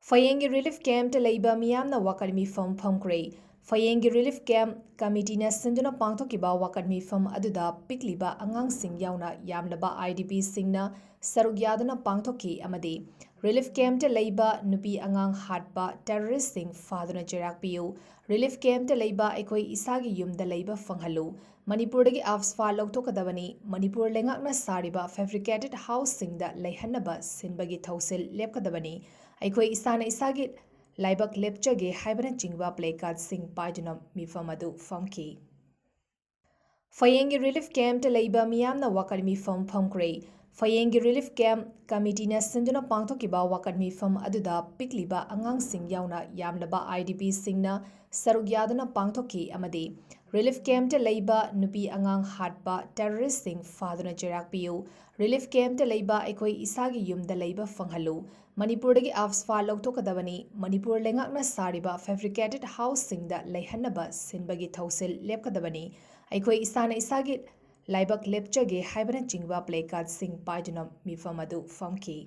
ꯐꯌꯦꯡꯒꯤ relief ꯀꯦꯝꯞꯇ ꯂꯩꯕ ꯃꯤꯌꯥꯝꯅ ꯋꯥꯀꯠ ꯃꯤꯐꯝ ꯐꯝꯈ꯭ꯔꯦ꯫ ꯐꯌꯦꯡꯒꯤ ꯔꯤꯂꯤꯐ ꯀꯦꯝꯞ ꯀꯃꯤꯇꯤꯅ ꯁꯤꯟꯗꯨꯅ ꯄꯥꯡꯊꯣꯛꯈꯤꯕ ꯋꯥꯀꯠ ꯃꯤꯐꯝ ꯑꯗꯨꯗ ꯄꯤꯛꯂꯤꯕ ꯑꯉꯥꯡꯁꯤꯡ ꯌꯥꯎꯅ ꯌꯥꯝꯂꯕ IDPꯁꯤꯡꯅ ꯁꯔꯨꯛ ꯌꯥꯗꯨꯅ ꯄꯥꯡꯊꯣꯛꯈꯤ ꯑꯃꯗꯤ ꯔꯤꯂꯤꯐ ꯀꯦꯝꯞꯇ ꯂꯩꯕ ꯅꯨꯄꯤ ꯑꯉꯥꯡ ꯍꯥꯠꯄ ꯇꯦꯔꯣꯔꯤꯁꯁꯤꯡ ꯐꯥꯗꯨꯅ ꯆꯩꯔꯥꯛ ꯄꯤꯌꯨ, ꯔꯤꯂꯤꯐ ꯀꯦꯝꯞꯇ ꯂꯩꯕ ꯑꯩꯈꯣꯏ ꯏꯁꯥꯒꯤ ꯌꯨꯝꯗ ꯂꯩꯕ ꯐꯪꯍꯜꯂꯨ, ꯃꯅꯤꯄꯨꯔꯗꯒꯤ ꯑꯐꯁ꯭ꯐꯥ ꯂꯧꯊꯣꯛꯀꯗꯕꯅꯤ, ꯃꯅꯤꯄꯨꯔ ꯂꯩꯉꯥꯛꯅ ꯁꯥꯔꯤꯕ ꯐꯦꯕ꯭ꯔꯤꯀꯦꯇꯦꯗ ꯍꯥꯎꯁꯁꯤꯡꯗ ꯂꯩꯍꯟꯅꯕ ꯁꯤꯟꯕꯒꯤ ꯊꯧꯁꯤꯜ ꯂꯦꯞꯀꯗꯕꯅꯤ, ꯑꯩꯈꯣꯏ ꯏꯁꯥꯅ ꯏꯁꯥꯒꯤ ꯂꯥꯏꯕꯛ ꯂꯦꯞꯆꯒꯦ ꯍꯥꯏꯕꯅꯆꯤꯡꯕ ꯄ꯭ꯂꯦꯀꯥꯔꯗꯁꯤꯡ ꯄꯥꯏꯗꯨꯅ ꯃꯤꯐꯝ ꯑꯗꯨ ꯐꯝꯈꯤ꯫ ꯐꯌꯦꯡꯒꯤ ꯔꯤꯂꯤꯐ ꯀꯦꯝꯞꯇ ꯂꯩꯕ ꯃꯤꯌꯥꯝꯅ ꯋꯥꯀꯠ ꯃꯤꯐꯝ ꯐꯝꯈ꯭ꯔꯦ꯫ ꯐꯌꯦꯡꯒꯤ ꯔꯤꯂꯤꯐ ꯀꯦꯝꯞ ꯀꯃꯤꯇꯤꯅ ꯁꯤꯟꯗꯨꯅ ꯄꯥꯡꯊꯣꯛꯈꯤꯕ ꯋꯥꯀꯠ ꯃꯤꯐꯝ ꯑꯗꯨꯗ ꯄꯤꯛꯂꯤꯕ ꯑꯉꯥꯡꯁꯤꯡ ꯌꯥꯎꯅ ꯌꯥꯝꯂꯕ IDPꯁꯤꯡꯅ ꯁꯔꯨꯛ ꯌꯥꯗꯨꯅ ꯄꯥꯡꯊꯣꯛꯈꯤ ꯑꯃꯗꯤ ꯔꯤꯂꯤꯐ ꯀꯦꯝꯞꯇ ꯂꯩꯕ ꯅꯨꯄꯤ ꯑꯉꯥꯡ ꯍꯥꯠꯄ ꯇꯦꯔꯣꯔꯤꯁꯁꯤꯡ ꯐꯥꯗꯨꯅ ꯆꯩꯔꯥꯛ ꯄꯤꯌꯨ, ꯔꯤꯂꯤꯐ ꯀꯦꯝꯞꯇ ꯂꯩꯕ ꯑꯩꯈꯣꯏ ꯏꯁꯥꯒꯤ ꯌꯨꯝꯗ ꯂꯩꯕ ꯐꯪꯍꯜꯂꯨ, ꯃꯅꯤꯄꯨꯔꯗꯒꯤ ꯑꯐꯁ꯭ꯐꯥ ꯂꯧꯊꯣꯛꯀꯗꯕꯅꯤ, ꯃꯅꯤꯄꯨꯔ ꯂꯩꯉꯥꯛꯅ ꯁꯥꯔꯤꯕ ꯐꯦꯕ꯭ꯔꯤꯀꯦꯇꯦꯗ ꯍꯥꯎꯁꯁꯤꯡꯗ ꯂꯩꯍꯟꯅꯕ ꯁꯤꯟꯕꯒꯤ ꯊꯧꯁꯤꯜ ꯂꯦꯞꯀꯗꯕꯅꯤ, ꯑꯩꯈꯣꯏ ꯏꯁꯥꯅ ꯏꯁꯥꯒꯤ ꯂꯥꯏꯕꯛ ꯂꯦꯞꯆꯒꯦ ꯍꯥꯏꯕꯅꯆꯤꯡꯕ ꯄ꯭ꯂꯦꯀꯥꯔꯗꯁꯤꯡ ꯄꯥꯏꯗꯨꯅ ꯃꯤꯐꯝ ꯑꯗꯨ ꯐꯝꯈꯤ꯫